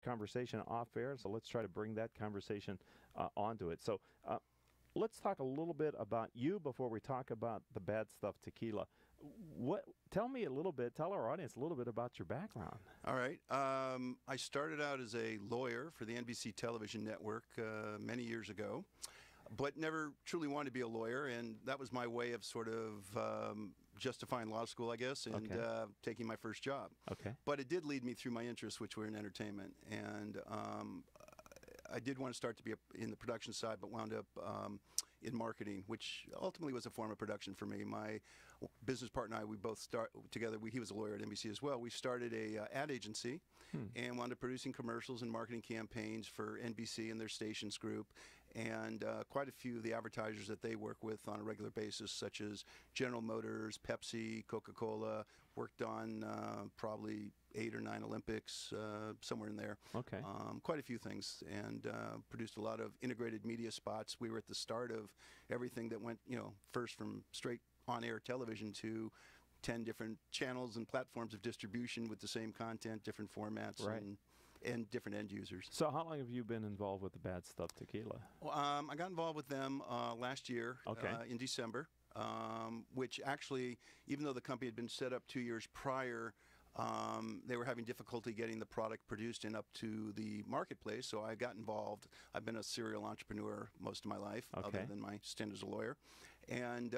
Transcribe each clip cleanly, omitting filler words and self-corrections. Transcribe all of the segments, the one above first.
conversation off air, so let's try to bring that conversation onto it. So let's talk a little bit about you before we talk about the Bad Stuff Tequila. Tell me a little bit, tell our audience a little bit about your background. All right. I started out as a lawyer for the NBC television network many years ago, but never truly wanted to be a lawyer, and that was my way of sort of justifying law school, I guess, and taking my first job. Okay. But it did lead me through my interests, which were in entertainment, and I did want to start to be in the production side, but wound up in marketing, which ultimately was a form of production for me. My business partner and I, we both start together. He was a lawyer at NBC as well. We started a ad agency and wound up producing commercials and marketing campaigns for NBC and their stations group, and quite a few of the advertisers that they work with on a regular basis, such as General Motors, Pepsi, Coca-Cola. Worked on probably 8 or 9 Olympics, somewhere in there. Okay. Quite a few things, and produced a lot of integrated media spots. We were at the start of everything that went, first from straight on-air television to 10 different channels and platforms of distribution with the same content, different formats, right, and different end users. So how long have you been involved with the Bad Stuff Tequila? Well, I got involved with them last year in December, which actually, even though the company had been set up 2 years prior, they were having difficulty getting the product produced and up to the marketplace, so I got involved. I've been a serial entrepreneur most of my life, other than my stint as a lawyer. And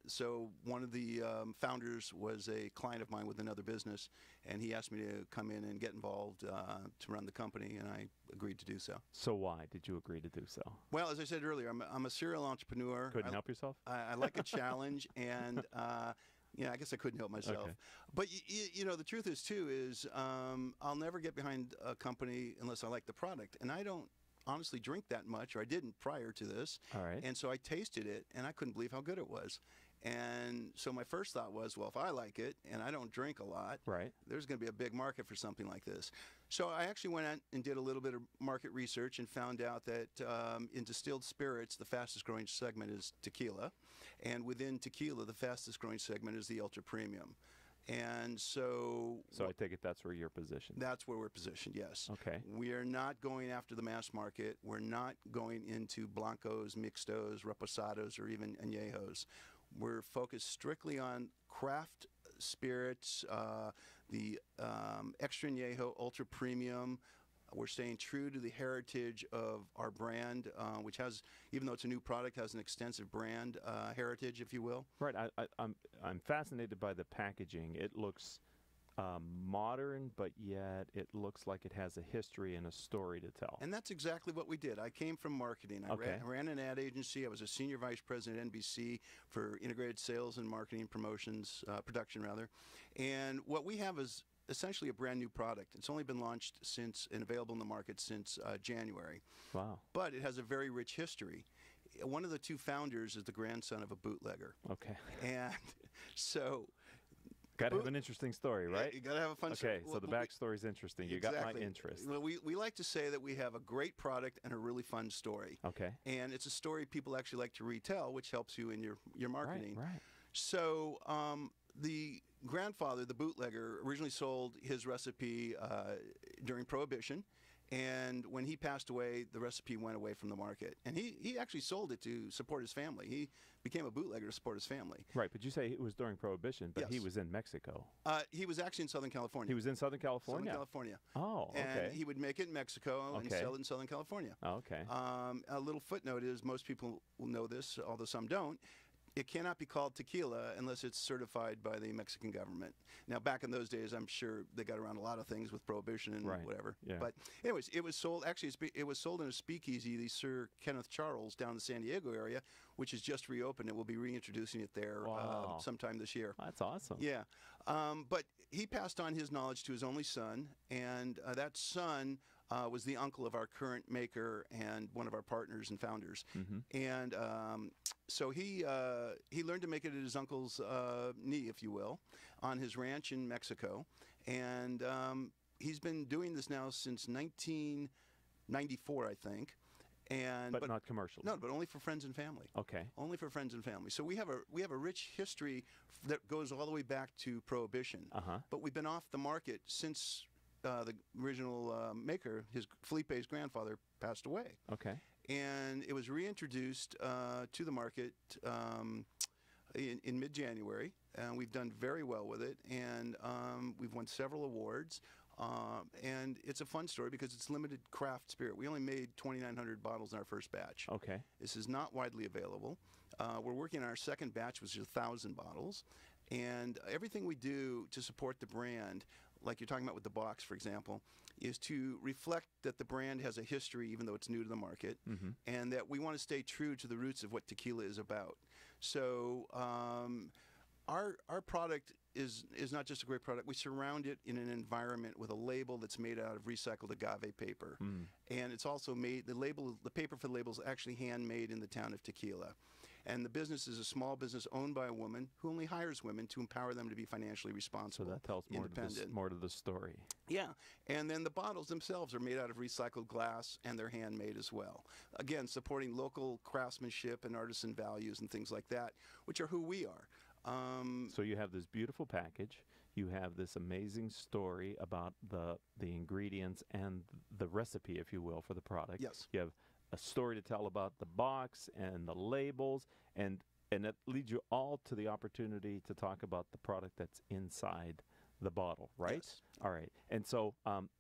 so one of the founders was a client of mine with another business, and he asked me to come in and get involved to run the company, and I agreed to do so. So why did you agree to do so? Well, as I said earlier, I'm a serial entrepreneur. Couldn't help yourself? I like a challenge, and yeah, I guess I couldn't help myself. Okay. But the truth is too is I'll never get behind a company unless I like the product, and I don't honestly drink that much, or I didn't prior to this. All right. And so I tasted it, and I couldn't believe how good it was. And so my first thought was, well, if I like it, and I don't drink a lot, right, there's going to be a big market for something like this. So I actually went out and did a little bit of market research and found out that in distilled spirits, the fastest growing segment is tequila. And within tequila, the fastest growing segment is the ultra premium. And so I take it that's where you're positioned. That's where we're positioned, yes. Okay. We are not going after the mass market. We're not going into blancos, mixtos, reposados, or even añejos. We're focused strictly on craft spirits, the extra añejo, ultra premium. We're staying true to the heritage of our brand, which has, even though it's a new product, has an extensive brand heritage, if you will. Right. I'm fascinated by the packaging. It looks modern, but yet it looks like it has a history and a story to tell. And that's exactly what we did. I came from marketing. I ran an ad agency. I was a senior vice president at NBC for integrated sales and marketing promotions, production rather. And what we have is essentially a brand new product. It's only been launched since and available in the market since January. Wow. But it has a very rich history. One of the two founders is the grandson of a bootlegger. Okay. And so got to have an interesting story, right? You got to have a fun story. Okay, so the backstory is interesting. You got my interest. Well, we like to say that we have a great product and a really fun story. Okay. And it's a story people actually like to retell, which helps you in your marketing. Right. So the grandfather, the bootlegger, originally sold his recipe during Prohibition. And when he passed away, the recipe went away from the market. And he actually sold it to support his family. He became a bootlegger to support his family. Right, but you say it was during Prohibition, but he was in Mexico. He was actually in Southern California. He was in Southern California? Southern California. Oh, okay. And he would make it in Mexico and sell it in Southern California. Oh, okay. A little footnote is, most people will know this, although some don't, it cannot be called tequila unless it's certified by the Mexican government. Now, back in those days, I'm sure they got around a lot of things with Prohibition and whatever. Yeah. But anyways, it was sold, actually, it was sold in a speakeasy, the Sir Kenneth Charles, down in the San Diego area, which is just reopened, and we'll be reintroducing it there sometime this year. That's awesome. Yeah. But he passed on his knowledge to his only son, and that son was the uncle of our current maker and one of our partners and founders. And so he learned to make it at his uncle's knee, if you will, on his ranch in Mexico. And he's been doing this now since 1994, I think. But not commercial. No, but only for friends and family. Okay. Only for friends and family. So we have a rich history that goes all the way back to Prohibition. But we've been off the market since the original maker, Felipe's grandfather, passed away. Okay. And it was reintroduced to the market in mid-January, and we've done very well with it, and we've won several awards. And it's a fun story because it's limited craft spirit. We only made 2,900 bottles in our first batch. Okay. This is not widely available. We're working on our second batch, which is 1,000 bottles. And everything we do to support the brand, like you're talking about with the box, for example, is to reflect that the brand has a history, even though it's new to the market, and that we want to stay true to the roots of what tequila is about. So our product is not just a great product. We surround it in an environment with a label that's made out of recycled agave paper. And it's also made, the paper for the label is actually handmade in the town of Tequila. And the business is a small business owned by a woman who only hires women to empower them to be financially responsible. So that tells more to the story. Yeah, and then the bottles themselves are made out of recycled glass, and they're handmade as well. Again, supporting local craftsmanship and artisan values and things like that, which are who we are. So you have this beautiful package. You have this amazing story about the ingredients and the recipe, if you will, for the product. Yes. You have a story to tell about the box and the labels, and that leads you all to the opportunity to talk about the product that's inside the bottle, right? Yes. All right. And so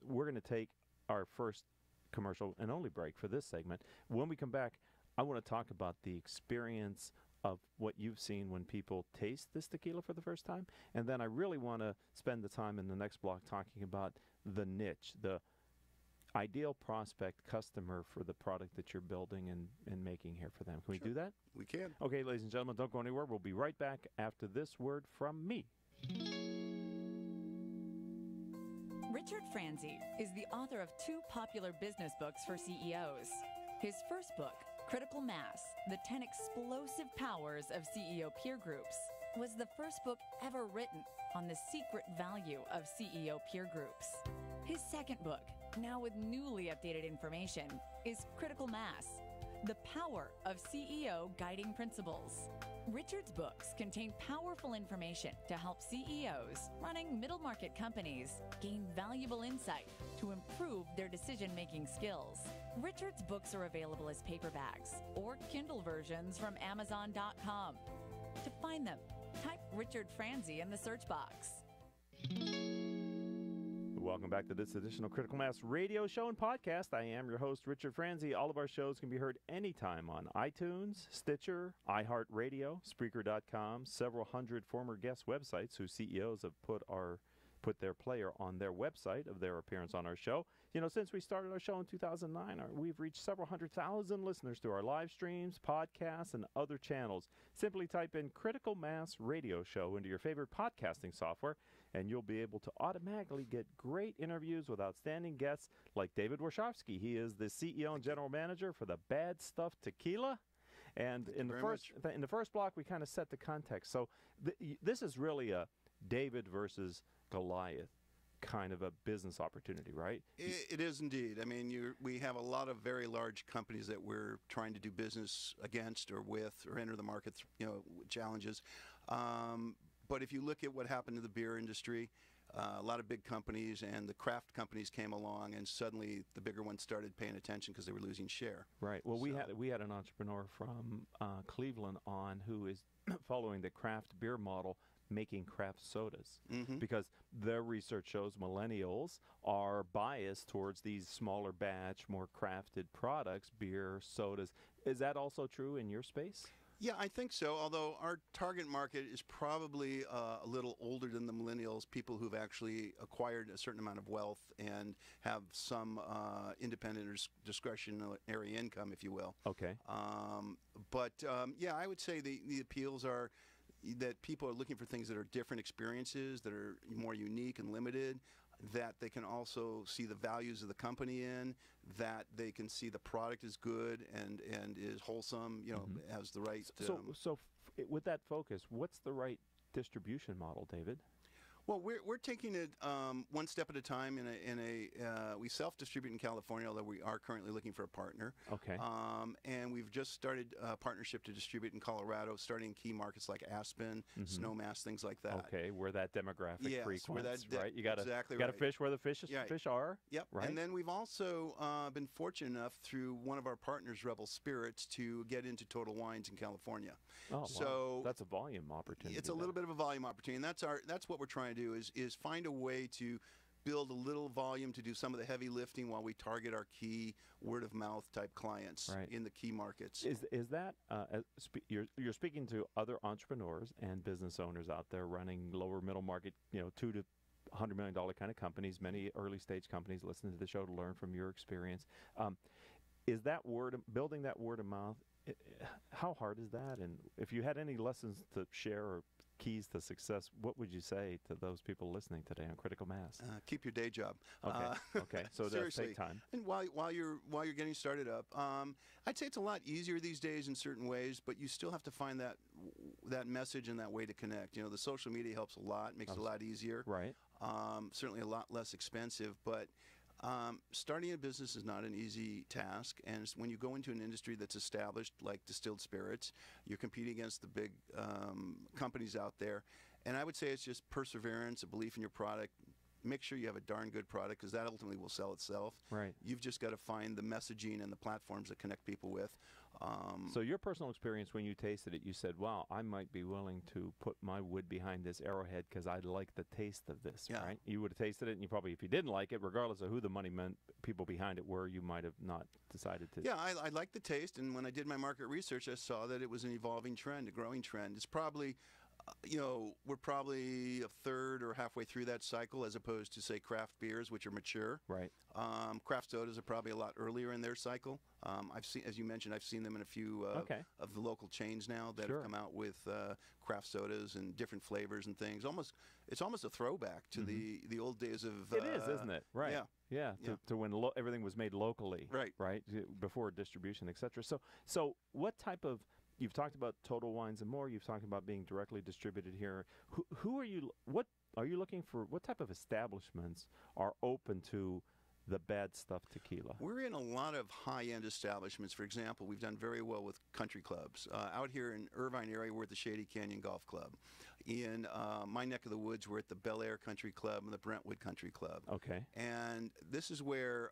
we're going to take our first commercial and only break for this segment. When we come back, I want to talk about the experience of what you've seen when people taste this tequila for the first time. And then I really want to spend the time in the next block talking about the niche, the ideal prospect customer for the product that you're building and making here for them. Can we do that? We can. Okay, ladies and gentlemen, don't go anywhere. We'll be right back after this word from me. Richard Franzi is the author of 2 popular business books for CEOs. His first book, Critical Mass, The 10 Explosive Powers of CEO Peer Groups, was the first book ever written on the secret value of CEO peer groups. His second book, now with newly updated information, is Critical Mass, The Power of CEO Guiding Principles. Richard's books contain powerful information to help CEOs running middle-market companies gain valuable insight to improve their decision-making skills. Richard's books are available as paperbacks or Kindle versions from Amazon.com. To find them, type Richard Franzi in the search box. Welcome back to this additional Critical Mass radio show and podcast. I am your host, Richard Franzi. All of our shows can be heard anytime on iTunes, Stitcher, iHeartRadio, Spreaker.com, several hundred former guest websites whose CEOs have put their player on their website of their appearance on our show. You know, since we started our show in 2009, we've reached several 100,000 listeners through our live streams, podcasts, and other channels. Simply type in Critical Mass Radio Show into your favorite podcasting software, and you'll be able to automatically get great interviews with outstanding guests like David Warshawski. He is the CEO and general manager for the Bad Stuff Tequila. And in the first block, we kind of set the context. So this is really a David versus Goliath kind of a business opportunity, right? It is indeed. I mean, we have a lot of very large companies that we're trying to do business against or with or enter the market, challenges. But if you look at what happened to the beer industry, a lot of big companies and the craft companies came along, and suddenly the bigger ones started paying attention because they were losing share. Right. Well, we had an entrepreneur from Cleveland on who is following the craft beer model, making craft sodas, because their research shows millennials are biased towards these smaller batch, more crafted products, beer, sodas. Is that also true in your space? Yeah, I think so, although our target market is probably a little older than the millennials, people who've actually acquired a certain amount of wealth and have some independent or discretionary income, if you will. Okay. Yeah, I would say the appeals are that people are looking for things that are different experiences, that are more unique and limited, that they can also see the values of the company in, that they can see the product is good and is wholesome, has the right... So with that focus, what's the right distribution model, David? Well, we're taking it one step at a time. We self-distribute in California, although we are currently looking for a partner. Okay. And we've just started a partnership to distribute in Colorado, starting in key markets like Aspen, Snowmass, things like that. Okay, where that demographic Yes, frequents, where that right? You got to exactly got to right. fish where the fish Right. fish are. Yep. Right. And then we've also been fortunate enough through one of our partners, Rebel Spirits, to get into Total Wines in California. Oh, So wow. That's a volume opportunity. it's a little bit of a volume opportunity, and that's what we're trying to do is find a way to build a little volume to do some of the heavy lifting while we target our key word of mouth type clients Right. in the key markets. Is that you're speaking to other entrepreneurs and business owners out there running lower middle market, $2 to $100 million kind of companies, many early stage companies listening to the show to learn from your experience. Is that building that word of mouth? How hard is that? And if you had any lessons to share or keys to success, what would you say to those people listening today on Critical Mass? Keep your day job. Okay. Okay. So it does seriously. take time. And while you're getting started up, I'd say it's a lot easier these days in certain ways, but you still have to find that message and that way to connect. The social media helps a lot, makes it a lot easier. Right. Certainly a lot less expensive, but starting a business is not an easy task, and when you go into an industry that's established like distilled spirits, you're competing against the big companies out there, and I would say it's just perseverance, a belief in your product. Make sure you have a darn good product, because that ultimately will sell itself. Right. You've just got to find the messaging and the platforms that connect people with. So your personal experience when you tasted it, you said, wow, I might be willing to put my wood behind this arrowhead because I like the taste of this, Yeah. right? You would have tasted it, and you probably, if you didn't like it, regardless of who the money meant, people behind it were, you might have not decided to. Yeah, I like the taste, and when I did my market research, I saw that it was an evolving trend, a growing trend. It's probably, we're probably a third or halfway through that cycle, as opposed to, say, craft beers, which are mature. Right. Craft sodas are probably a lot earlier in their cycle. I've seen, as you mentioned, I've seen them in a few of the local chains now that have come out with craft sodas and different flavors and things. It's almost a throwback to the old days of. It is, isn't it? Right. Yeah. Yeah. To when everything was made locally. Right. Right. Before distribution, etc. So what type of You've talked about Total Wines and More. You've talked about being directly distributed here. Who are you? What are you looking for? What type of establishments are open to the bad stuff tequila? We're in a lot of high-end establishments. For example, we've done very well with country clubs. Out here in Irvine area, we're at the Shady Canyon Golf Club. In my neck of the woods, we're at the Bel Air Country Club and the Brentwood Country Club. Okay. And this is where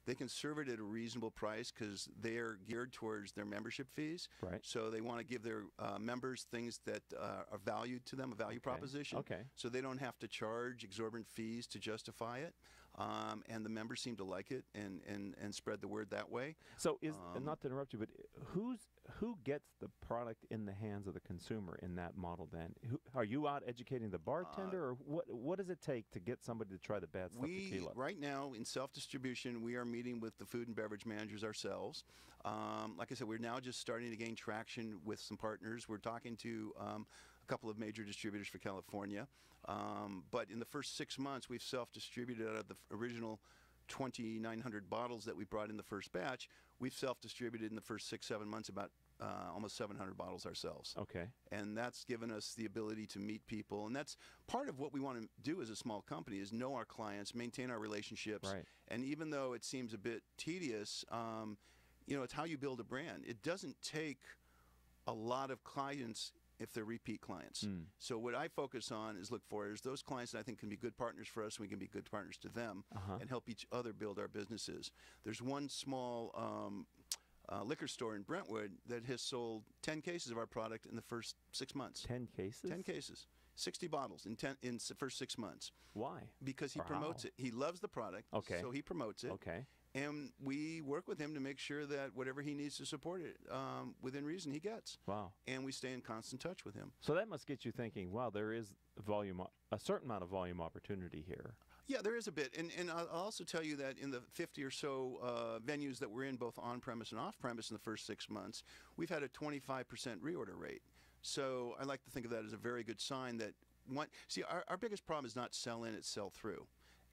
they can serve it at a reasonable price, because they're geared towards their membership fees. Right. So they want to give their members things that are valued to them, a value proposition. Okay. So they don't have to charge exorbitant fees to justify it. And the members seem to like it and spread the word that way. So and not to interrupt you, but who gets the product in the hands of the consumer in that model then? Are you out educating the bartender, or what does it take to get somebody to try the bad stuff tequila? Right now, in self-distribution, we are meeting with the food and beverage managers ourselves. Like I said, we're now just starting to gain traction with some partners. We're talking to a couple of major distributors for California. But in the first 6 months, we've self-distributed out of the original 2,900 bottles that we brought in the first batch. We've self-distributed in the first 6-7 months about almost 700 bottles ourselves. Okay. And that's given us the ability to meet people. And that's part of what we want to do as a small company, is know our clients, maintain our relationships. Right. And even though it seems a bit tedious, it's how you build a brand. It doesn't take a lot of clients if they're repeat clients. So what I focus on is look for is those clients that I think can be good partners for us, and we can be good partners to them and help each other build our businesses. There's one small liquor store in Brentwood that has sold 10 cases of our product in the first 6 months. 10 cases? 10 cases. 60 bottles in the first 6 months. Why? Because he promotes it. He loves the product, so he promotes it. Okay. And we work with him to make sure that whatever he needs to support it, within reason, he gets. Wow. And we stay in constant touch with him. So that must get you thinking, wow, there is a certain amount of volume opportunity here. Yeah, there is a bit. And I'll also tell you that in the 50 or so venues that we're in, both on-premise and off-premise in the first 6 months, we've had a 25% reorder rate. So I like to think of that as a very good sign that, our biggest problem is not sell in, it's sell through.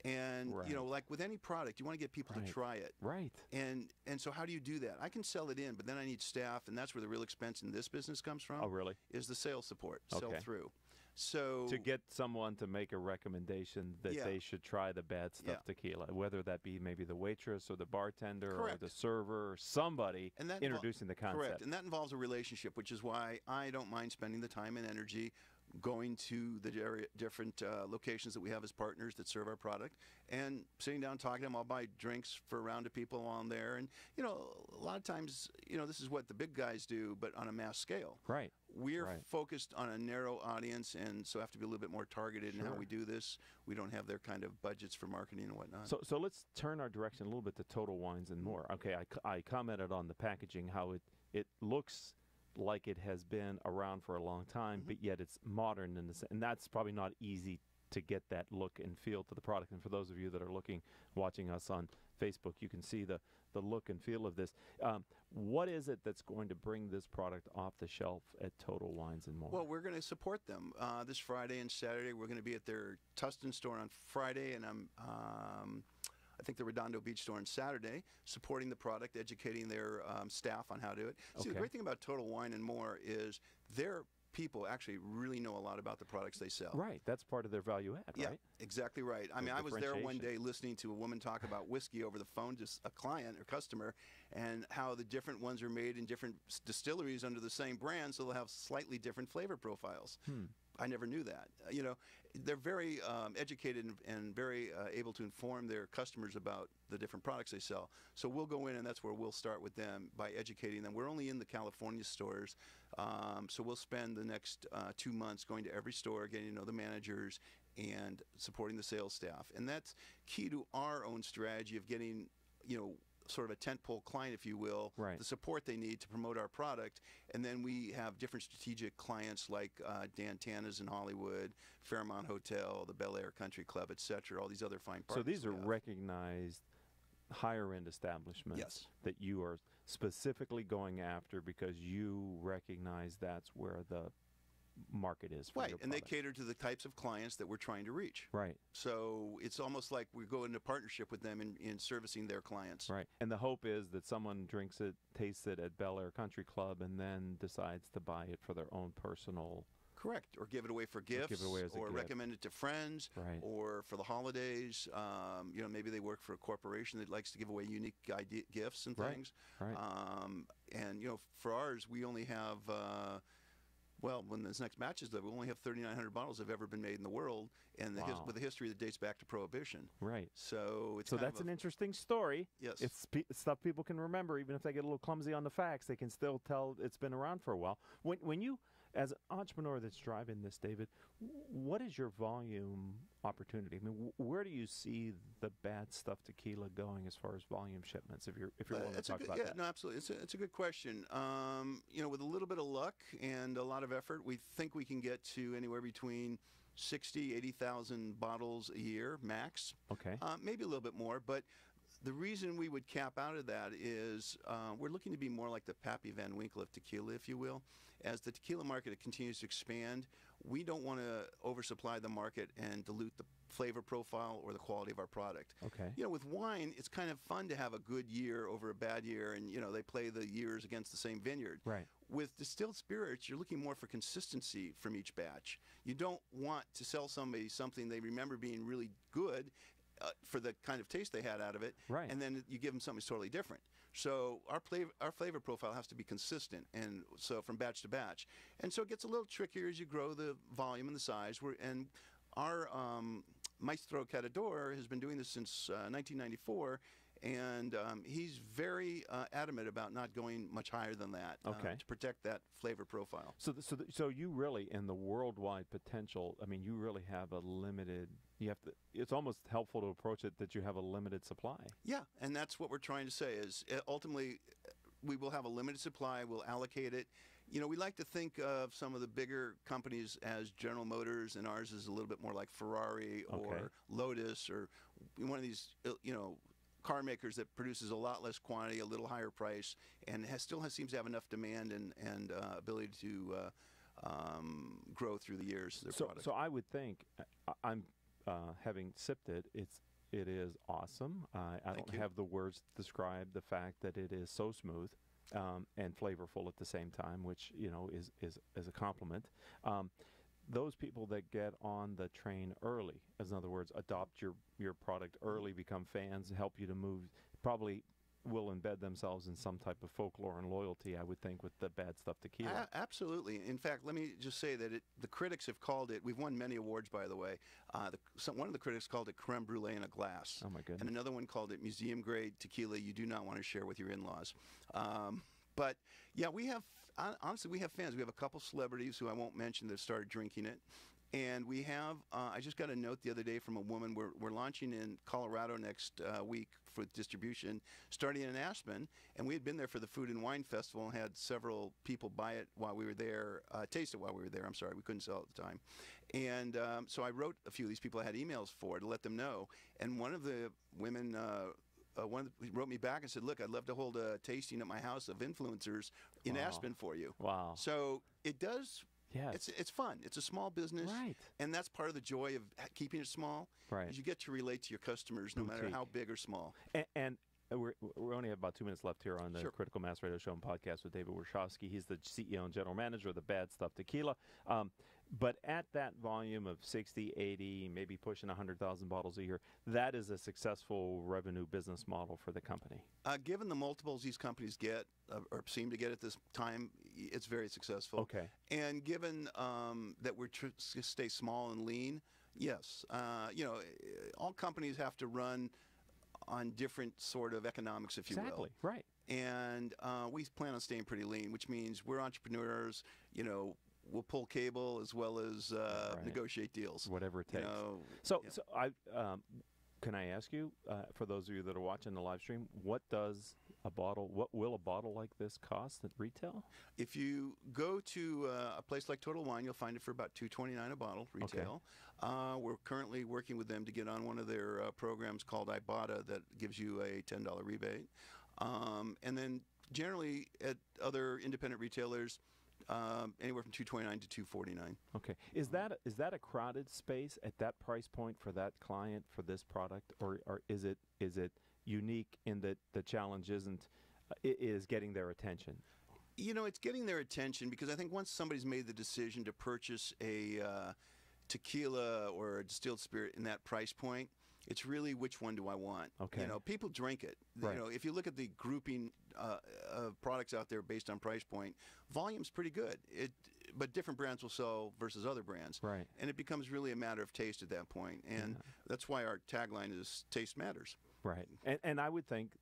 And, like with any product, you want to get people to try it. Right. And so how do you do that? I can sell it in, but then I need staff, and that's where the real expense in this business comes from. Oh, really? Is the sales support, sell through. So to get someone to make a recommendation that Yeah. they should try the bad stuff Yeah. tequila, whether that be maybe the waitress or the bartender or Correct. the server or somebody and that introducing the concept. Correct, and that involves a relationship, which is why I don't mind spending the time and energy going to the different locations that we have as partners that serve our product and sitting down talking to them. I'll buy drinks for a round of people on there, and a lot of times this is what the big guys do, but on a mass scale. Right. We're Right. focused on a narrow audience, and so have to be a little bit more targeted in how Sure. we do this. We don't have their kind of budgets for marketing and whatnot. So let's turn our direction a little bit to Total Wines and More. Okay, I commented on the packaging, how it looks like it has been around for a long time, but yet it's modern, and that's probably not easy to get that look and feel to the product. And for those of you that are watching us on Facebook, you can see the look and feel of this. What is it that's going to bring this product off the shelf at Total Wines and More? Well, we're going to support them this Friday and Saturday. We're going to be at their Tustin store on Friday, and I think the Redondo Beach store on Saturday, supporting the product, educating their staff on how to do it. See, the Okay. great thing about Total Wine and More is their people actually really know a lot about the products they sell. Right, that's part of their value add, Yeah, right? exactly right. I The mean, I was there one differentiation. day listening to a woman talk about whiskey over the phone to a client or customer, and how the different ones are made in different distilleries under the same brand, so they'll have slightly different flavor profiles. I never knew that. They're very educated and very able to inform their customers about the different products they sell. So we'll go in, and that's where we'll start with them by educating them. We're only in the California stores, so we'll spend the next 2 months going to every store, getting to know the managers and supporting the sales staff. And that's key to our own strategy of getting, sort of a tentpole client, if you will, Right. the support they need to promote our product. And then we have different strategic clients like Dan Tana's in Hollywood, Fairmont Hotel, the Bel Air Country Club, etc. All these other fine partners. So these are we have. recognized higher-end establishments Yes. that you are specifically going after because you recognize that's where the market is for Right, your and they product. cater to the types of clients that we're trying to reach. Right, So it's almost like we go into partnership with them in servicing their clients. right. And the hope is that someone drinks it, tastes it at Bel Air Country Club, and then decides to buy it for their own personal. Correct, or give it away for gifts, give it away as a or gift. recommend it to friends, Right. or for the holidays. Maybe they work for a corporation that likes to give away unique gifts and Right, things. right. For ours, we only have. When this next batch is done, we only have 3,900 bottles that have ever been made in the world, and Wow. with a history that dates back to Prohibition. Right. So it's So kind that's of an interesting story. Yes. It's stuff people can remember, even if they get a little clumsy on the facts. They can still tell it's been around for a while. When you, as an entrepreneur that's driving this, David, what is your volume opportunity? I mean, where do you see the bad stuff tequila going as far as volume shipments? If you're willing to It's a talk good, about yeah, that. no, absolutely. It's a good question. With a little bit of luck and a lot of effort, we think we can get to anywhere between 60, 80,000 bottles a year max. Okay. Maybe a little bit more, but the reason we would cap out of that is we're looking to be more like the Pappy Van Winkle of tequila, if you will. As the tequila market continues to expand, we don't want to oversupply the market and dilute the flavor profile or the quality of our product. Okay. With wine, it's kind of fun to have a good year over a bad year, and they play the years against the same vineyard. Right. With distilled spirits, you're looking more for consistency from each batch. You don't want to sell somebody something they remember being really good for the kind of taste they had out of it, Right. and then you give them something totally different. So our flavor profile has to be consistent, and so from batch to batch. And so it gets a little trickier as you grow the volume and the size. And our Maestro Catador has been doing this since 1994, and he's very adamant about not going much higher than that to protect that flavor profile. So you really, in the worldwide potential, I mean, you really have a limited. It's almost helpful to approach it that you have a limited supply. Yeah, and that's what we're trying to say is ultimately we will have a limited supply. We'll allocate it. We like to think of some of the bigger companies as General Motors, and ours is a little bit more like Ferrari or Lotus or one of these, car makers that produces a lot less quantity, a little higher price, and seems to have enough demand and ability to grow through the years. Their product. So I would think, I'm having sipped it, it is awesome. I don't have the words to describe the fact that it is so smooth and flavorful at the same time, which is a compliment. those people that get on the train early, as in other words, adopt your product early, become fans, help you to move, probably will embed themselves in some type of folklore and loyalty, I would think, with the Bad Stuff Tequila. Absolutely. In fact, let me just say that the critics have called it, we've won many awards, by the way. One of the critics called it creme brulee in a glass. Oh, my goodness. And another one called it museum-grade tequila you do not want to share with your in-laws. But, yeah, honestly, we have fans. We have a couple celebrities who I won't mention that started drinking it. And we have, I just got a note the other day from a woman. We're launching in Colorado next week for distribution, starting in Aspen. And we had been there for the Food and Wine Festival and had several people buy it while we were there, taste it while we were there. I'm sorry, we couldn't sell it at the time. And so I wrote a few of these people. I had emails for to let them know. And one of the women wrote me back and said, look, I'd love to hold a tasting at my house of influencers in Aspen for you. Wow. So it does... Yes. It's fun. It's a small business. Right. And that's part of the joy of keeping it small. Right. Is you get to relate to your customers no matter how big or small. And we only have about 2 minutes left here on the Sure. Critical Mass Radio Show and Podcast with David Warshawski. He's the CEO and General Manager of the Bad Stuff Tequila. But at that volume of 60, 80, maybe pushing 100,000 bottles a year, that is a successful revenue business model for the company. Given the multiples these companies get or seem to get at this time, it's very successful. Okay. And given that we're stay small and lean, yes. All companies have to run on different sort of economics, if you will. Exactly. Right. And we plan on staying pretty lean, which means we're entrepreneurs, we'll pull cable as well as negotiate deals. Whatever it takes. So can I ask you, for those of you that are watching the live stream, what will a bottle like this cost at retail? If you go to a place like Total Wine, you'll find it for about $2.29 a bottle retail. Okay. We're currently working with them to get on one of their programs called Ibotta that gives you a $10 rebate. And then generally at other independent retailers, anywhere from $2.29 to $2.49. Okay. Is that a crowded space at that price point for that client for this product, or is it unique in that the challenge is getting their attention? It's getting their attention because I think once somebody's made the decision to purchase a tequila or a distilled spirit in that price point, it's really which one do I want. Okay. People drink it. Right. If you look at the grouping of products out there based on price point, volume's pretty good. But different brands will sell versus other brands. Right. And it becomes really a matter of taste at that point. And that's why our tagline is taste matters. Right. And I would think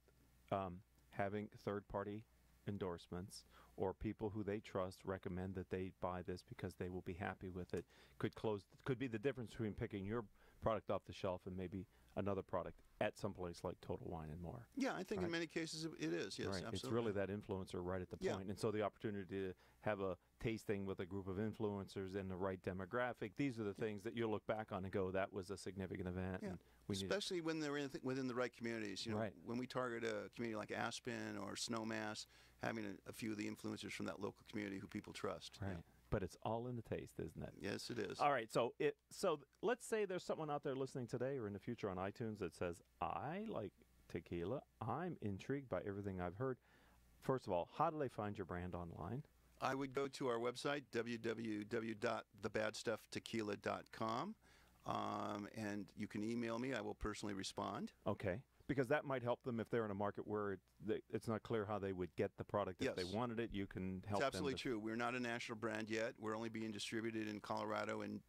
having third-party endorsements or people who they trust recommend that they buy this because they will be happy with it could be the difference between picking your product off the shelf and maybe another product at some place like Total Wine and More. Yeah, I think in many cases it is, yes, right. absolutely. It's really that influencer right at the point. And so the opportunity to have a tasting with a group of influencers in the right demographic, these are the things that you'll look back on and go, that was a significant event. Yeah. And especially when they're within the right communities. Right. When we target a community like Aspen or Snowmass, having a few of the influencers from that local community who people trust. Right. Yeah. But it's all in the taste, isn't it? Yes, it is. All right, so let's say there's someone out there listening today or in the future on iTunes that says, I like tequila. I'm intrigued by everything I've heard. First of all, how do they find your brand online? I would go to our website, www.thebadstufftequila.com, and you can email me. I will personally respond. Okay. Because that might help them if they're in a market where it's not clear how they would get the product. If they wanted it, you can help them. It's absolutely true. We're not a national brand yet. We're only being distributed in Colorado and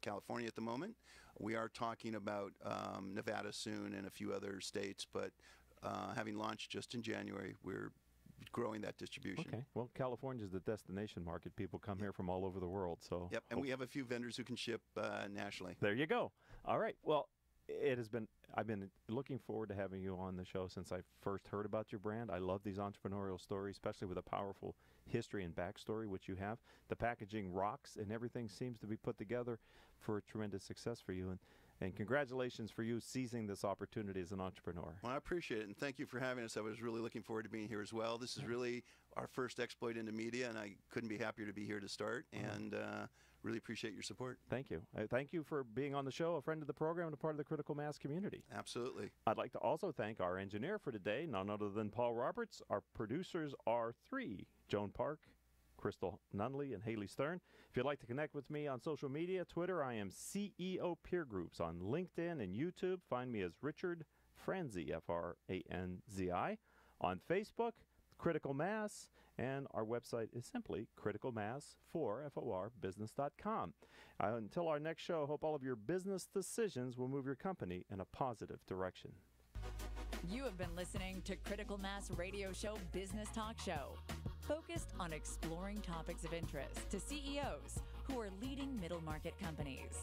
California at the moment. We are talking about Nevada soon and a few other states, but having launched just in January, we're growing that distribution. Okay. Well, California is the destination market. People come here from all over the world. So. Yep, and we have a few vendors who can ship nationally. There you go. All right. Well, I've been looking forward to having you on the show since I first heard about your brand. I love these entrepreneurial stories, especially with a powerful history and backstory, which you have. The packaging rocks, and everything seems to be put together for tremendous success for you. And congratulations for you seizing this opportunity as an entrepreneur. Well, I appreciate it, and thank you for having us. I was really looking forward to being here as well. This is really our first exploit into media, and I couldn't be happier to be here to start, and really appreciate your support. Thank you. Thank you for being on the show, a friend of the program, and a part of the Critical Mass community. Absolutely. I'd like to also thank our engineer for today, none other than Paul Roberts. Our producers are three, Joan Park, Crystal Nunley and Haley Stern. If you'd like to connect with me on social media, Twitter, I am CEO Peer Groups. On LinkedIn and YouTube, find me as Richard Franzi, Franzi. On Facebook, Critical Mass, and our website is simply criticalmass4business.com. Until our next show, I hope all of your business decisions will move your company in a positive direction. You have been listening to Critical Mass Radio Show Business Talk Show, focused on exploring topics of interest to CEOs who are leading middle market companies.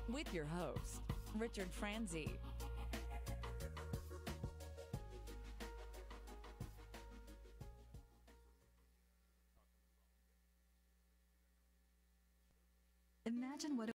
With your host, Richard Franzi. Imagine what